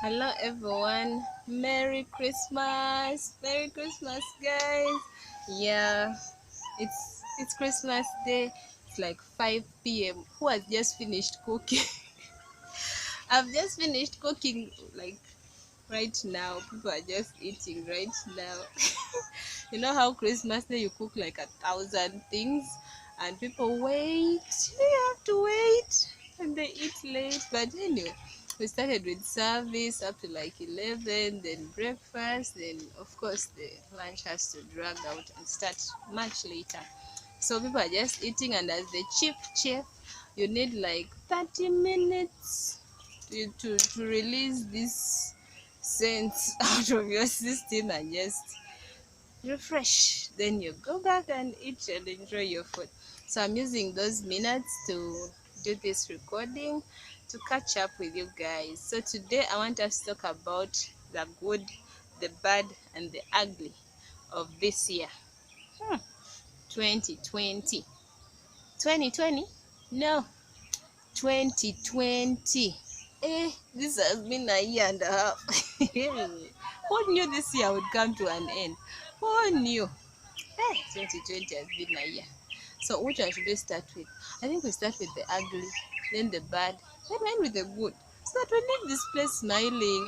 Hello everyone. Merry Christmas guys. Yeah, it's Christmas Day. It's like 5 p.m. Who has just finished cooking? I've just finished cooking like right now. People are just eating right now. You know how Christmas Day you cook like 1,000 things and people wait. You have to wait and they eat late. But anyway, we started with service up to like 11, then breakfast, then of course the lunch has to drag out and start much later. So people are just eating, and as the chief chef, you need like 30 minutes to release this scents out of your system and just refresh. Then you go back and eat and enjoy your food. So I'm using those minutes to do this recording to catch up with you guys. So today I want us to talk about the good, the bad, and the ugly of this year. 2020. 2020? No, 2020. This has been a year and a half. Who knew this year would come to an end? Who knew? 2020 has been a year. So which one should we start with? I think we start with the ugly, then the bad, then end with the good. So that we leave this place smiling.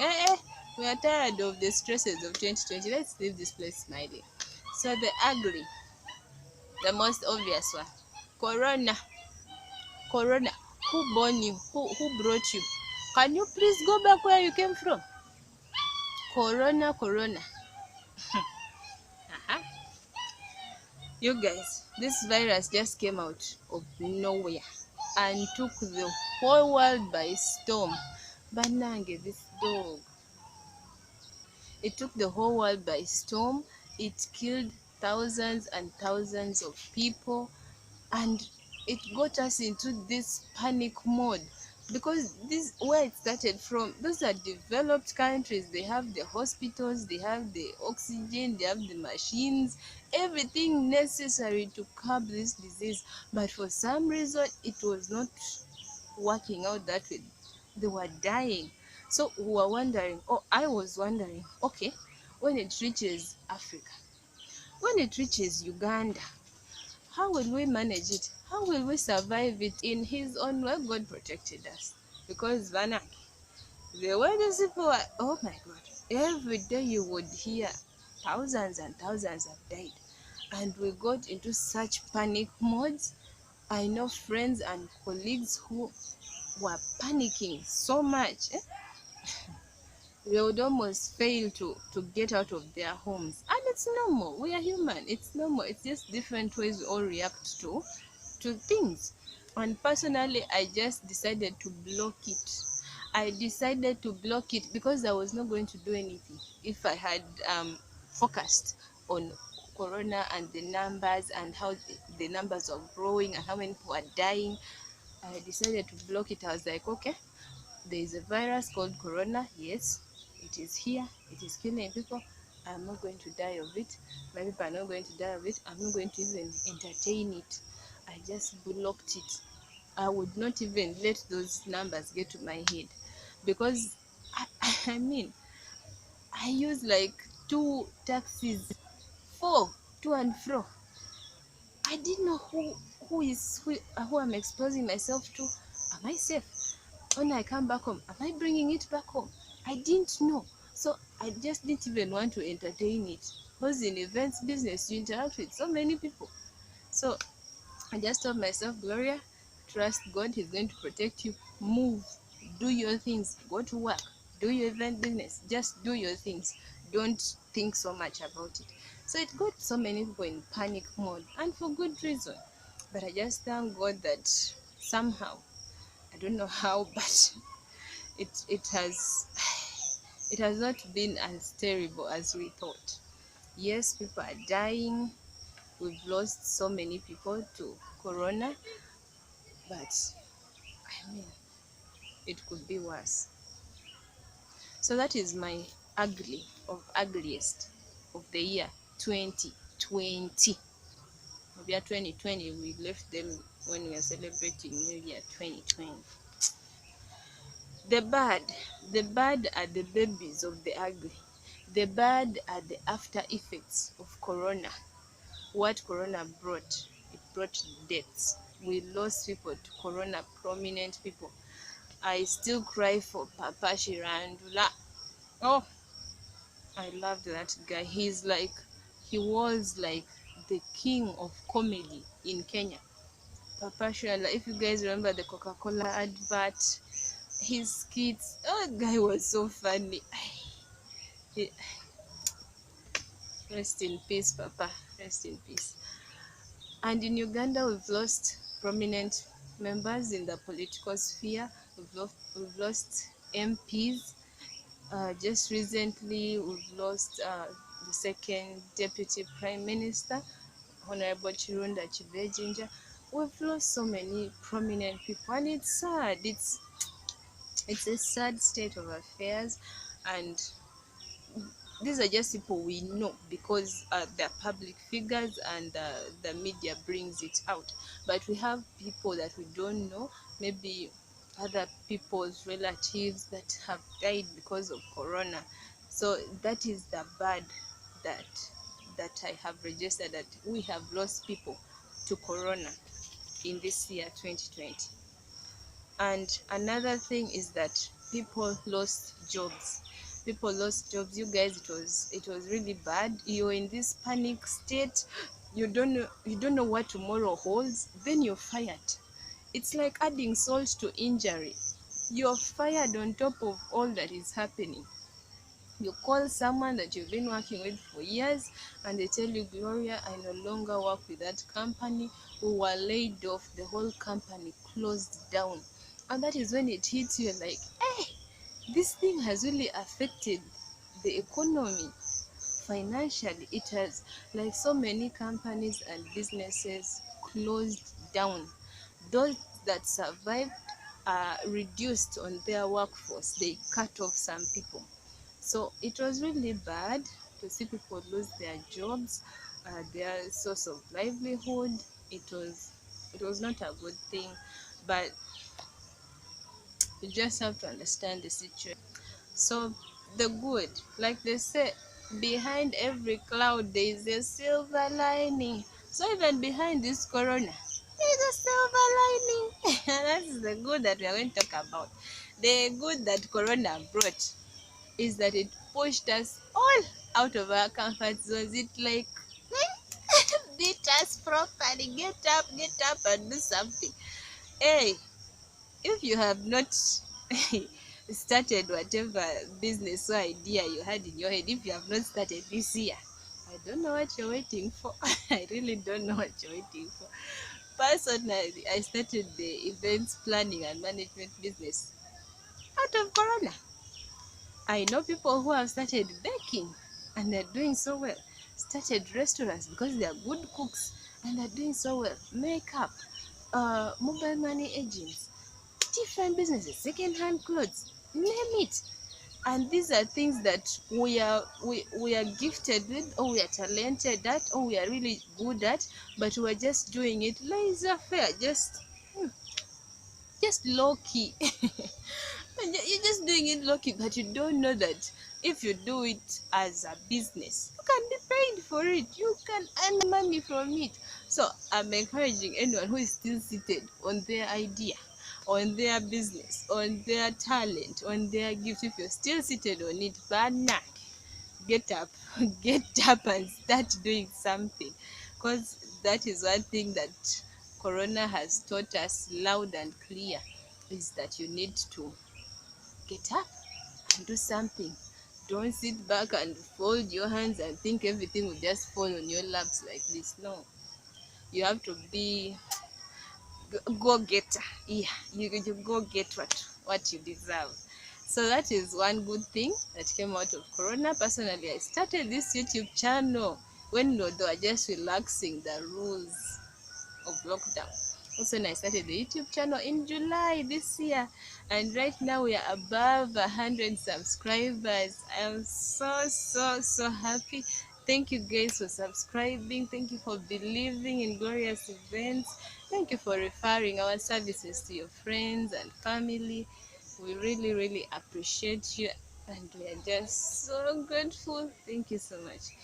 We are tired of the stresses of 2020. Let's leave this place smiling. So the ugly, the most obvious one. Corona. Corona. Who born you? Who brought you? Can you please go back where you came from? Corona, corona. Uh-huh. You guys, this virus just came out of nowhere and took the whole world by storm. Banange, this dog. It took the whole world by storm. It killed thousands and thousands of people, and it got us into this panic mode because this where it started from. Those are developed countries. They have the hospitals, they have the oxygen, they have the machines, everything necessary to curb this disease. But for some reason it was not working out that way. They were dying. So we were wondering, oh, I was wondering, okay, when it reaches Africa, when it reaches Uganda, how will we manage it? How will we survive it? In his own way, God protected us. Because Vanak, the way these people were, oh my God, every day you would hear thousands and thousands have died. And we got into such panic modes. I know friends and colleagues who were panicking so much. They would almost fail to get out of their homes. And it's normal. We are human. It's normal. It's just different ways we all react to things. And personally, I just decided to block it. I decided to block it because I was not going to do anything if I had focused on corona and the numbers and how the numbers are growing and how many people are dying. I decided to block it. I was like, okay, there is a virus called corona. Yes, it is here. It is killing people. I'm not going to die of it. My people are not going to die of it. I'm not going to even entertain it. I just blocked it. I would not even let those numbers get to my head because I, I mean, I use like 2 taxis, four to and fro. I didn't know who I'm exposing myself to. Am I safe? When I come back home, am I bringing it back home? I didn't know. So I just didn't even want to entertain it. Because in events business, you interact with so many people. So I just told myself, Gloria, trust God, He's going to protect you. Move, do your things, go to work, do your event business, just do your things. Don't think so much about it. So it got so many people in panic mode, and for good reason. But I just thank God that somehow, I don't know how, but it has not been as terrible as we thought. Yes, people are dying. We've lost so many people to corona, but I mean, it could be worse. So that is my ugly of ugliest of the year 2020. We are 2020. We left them when we are celebrating New Year 2020. The bad, the bad are the babies of the ugly. The bad are the after effects of Corona. What Corona brought, it brought deaths. We lost people to Corona, prominent people. I still cry for Papa Shirandula. Oh, I loved that guy. He was like the king of comedy in Kenya. Papa Shirandula, if you guys remember the Coca-Cola advert, his skits, oh, guy was so funny. He- Rest in peace, Papa. Rest in peace. And in Uganda, we've lost prominent members in the political sphere. We've lost MPs. Just recently, we've lost the second deputy prime minister, Honorable Chirunda Chibejinja. We've lost so many prominent people, and it's sad. It's a sad state of affairs, and these are just people we know because they're public figures, and the media brings it out. But we have people that we don't know, maybe other people's relatives that have died because of Corona. So that is the bad that I have registered, that we have lost people to Corona in this year 2020. And another thing is that people lost jobs. People lost jobs. You guys, it was really bad. You're in this panic state. You don't know what tomorrow holds. Then you're fired. It's like adding salt to injury. You're fired on top of all that is happening. You call someone that you've been working with for years, and they tell you, Gloria, I no longer work with that company. We were laid off. The whole company closed down. And that is when it hits you like, hey, this thing has really affected the economy financially. It has, like, so many companies and businesses closed down. Those that survived reduced on their workforce. They cut off some people. So it was really bad to see people lose their jobs, their source of livelihood. It was not a good thing, but you just have to understand the situation. So the good, like they say, behind every cloud there is a silver lining. So even behind this Corona, there is a silver lining. That's the good that we are going to talk about. The good that Corona brought is that it pushed us all out of our comfort zones. It like beat us properly. Get up and do something. Hey, if you have not started whatever business or idea you had in your head, if you have not started this year, I don't know what you're waiting for. I really don't know what you're waiting for. Personally, I started the events planning and management business out of Corona. I know people who have started baking and they're doing so well. Started restaurants because they are good cooks and they're doing so well. Makeup, mobile money agents, different businesses, second-hand clothes, name it. And these are things that we are gifted with, or we are talented at, or we are really good at, but we're just doing it laissez-faire, just low key. You're just doing it low key, but you don't know that if you do it as a business, you can be paid for it. You can earn money from it. So I'm encouraging anyone who is still seated on their idea, on their business, on their talent, on their gift. If you're still seated on it, bad knack, get up, get up and start doing something, because that is one thing that Corona has taught us loud and clear, is that you need to get up and do something. Don't sit back and fold your hands and think everything will just fall on your laps like this. No, you have to be go getter. Yeah, you go get what you deserve. So that is one good thing that came out of Corona. Personally, I started this YouTube channel when they were just relaxing the rules of lockdown. Also, I started the YouTube channel in July this year, and right now we are above 100 subscribers. I am so happy. Thank you guys for subscribing. Thank you for believing in glorious events. Thank you for referring our services to your friends and family. We really, really appreciate you, and we are just so grateful. Thank you so much.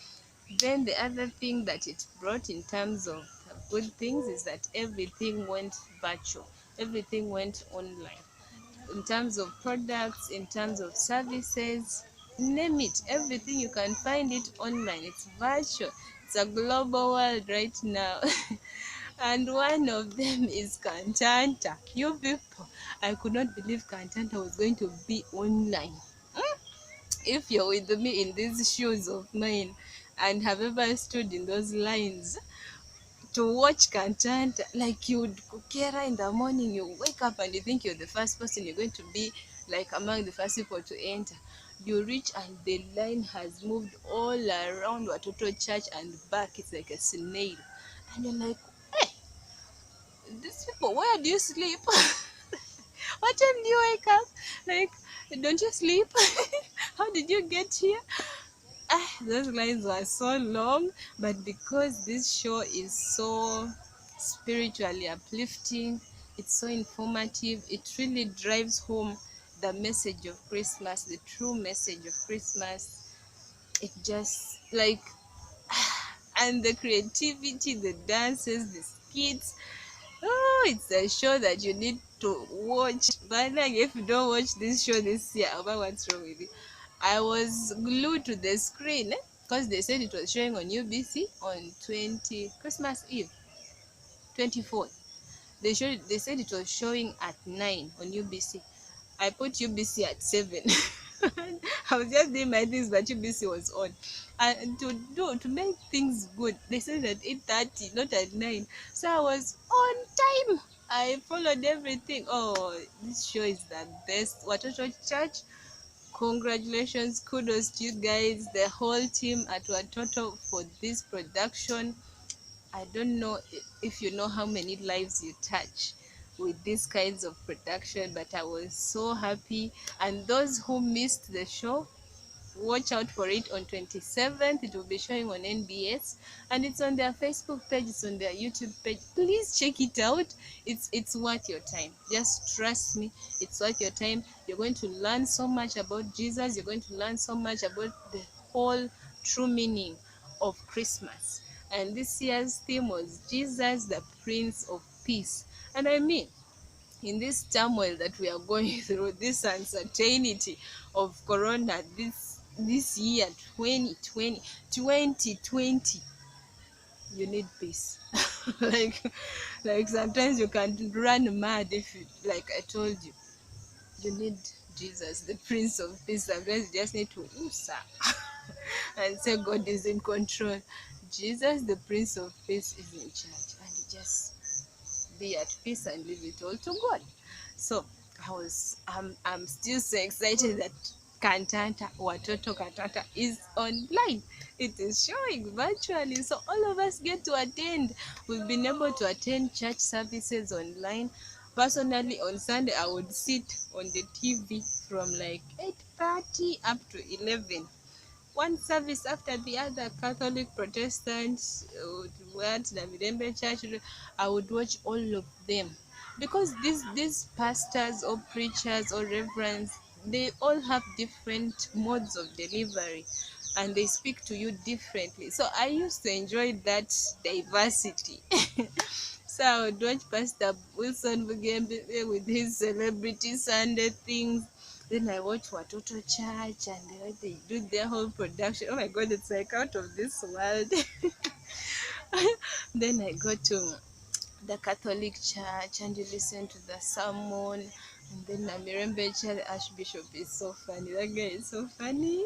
Then the other thing that it brought in terms of good things is that everything went virtual, everything went online. In terms of products, in terms of services, name it, everything you can find it online. It's virtual. It's a global world right now. And one of them is Cantanta. You people, I could not believe Cantanta was going to be online. If you're with me in these shoes of mine and have ever stood in those lines to watch Cantanta, like you would kukera in the morning, you wake up and you think you're the first person, you're going to be like among the first people to enter. You reach and the line has moved all around Watoto Church and back. It's like a snail. And you're like, hey, these people, where do you sleep? What time do you wake up? Like, don't you sleep? How did you get here? Those lines were so long, but because this show is so spiritually uplifting, it's so informative, it really drives home the message of Christmas, the true message of Christmas. It just like, and the creativity, the dances, the skits. Oh, it's a show that you need to watch. But like, if you don't watch this show this year, about what's wrong with you? I was glued to the screen because they said it was showing on UBC on 20 Christmas Eve, 24th. They said it was showing at 9 on UBC. I put UBC at 7. I was just doing my things, but UBC was on. And to make things good, they said at 8:30, not at 9. So I was on time. I followed everything. Oh, this show is the best. Watoto Church, congratulations, kudos to you guys, the whole team at Watoto for this production. I don't know if you know how many lives you touch with these kinds of production, but I was so happy. And those who missed the show, watch out for it on 27th. It will be showing on NBS, and it's on their Facebook page, it's on their YouTube page. Please check it out. It's worth your time. Just trust me, it's worth your time. You're going to learn so much about Jesus. You're going to learn so much about the whole true meaning of Christmas. And this year's theme was Jesus, the Prince of Peace. And I mean, in this turmoil that we are going through, this uncertainty of corona, this year 2020, you need peace. like like sometimes you can run mad if you, like I told you, you need Jesus, the Prince of Peace. Sometimes you just need to and say God is in control. Jesus, the Prince of Peace, is in charge, and you just be at peace and leave it all to God. So I'm still so excited that Cantanta, Watoto Cantanta is online. It is showing virtually, so all of us get to attend. We've been able to attend church services online. Personally, on Sunday, I would sit on the TV from like 8:30 up to 11, one service after the other. Catholic, Protestant, what the Mirembe Church. I would watch all of them because these pastors or preachers or reverends, they all have different modes of delivery, and they speak to you differently. So I used to enjoy that diversity. So I would watch Pastor Wilson Bugembe with his celebrity Sunday things. Then I watch Watoto Church and the way they do their whole production. Oh my God, it's like out of this world. Then I go to the Catholic Church and you listen to the sermon. And then Namirembe Church, the Archbishop is so funny. That guy is so funny.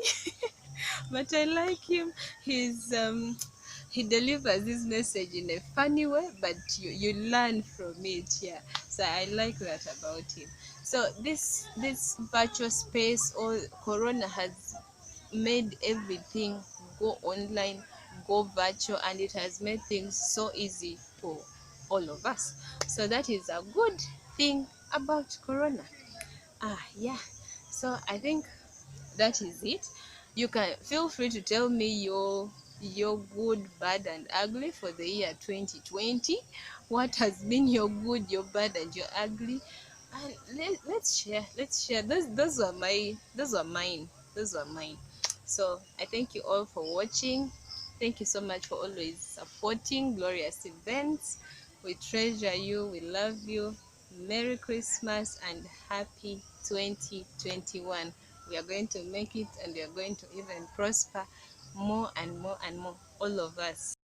But I like him. He delivers this message in a funny way, but you learn from it. Yeah, so I like that about him. So this virtual space or Corona has made everything go online, go virtual, and it has made things so easy for all of us. So that is a good thing about Corona. Yeah, so I think that is it. You can feel free to tell me your good, bad, and ugly for the year 2020. What has been your good, your bad, and your ugly? And let's share those were mine. So I thank you all for watching. Thank you so much for always supporting glorious events. We treasure you, we love you. Merry Christmas and happy 2021. We are going to make it, and we are going to even prosper more and more and more, all of us.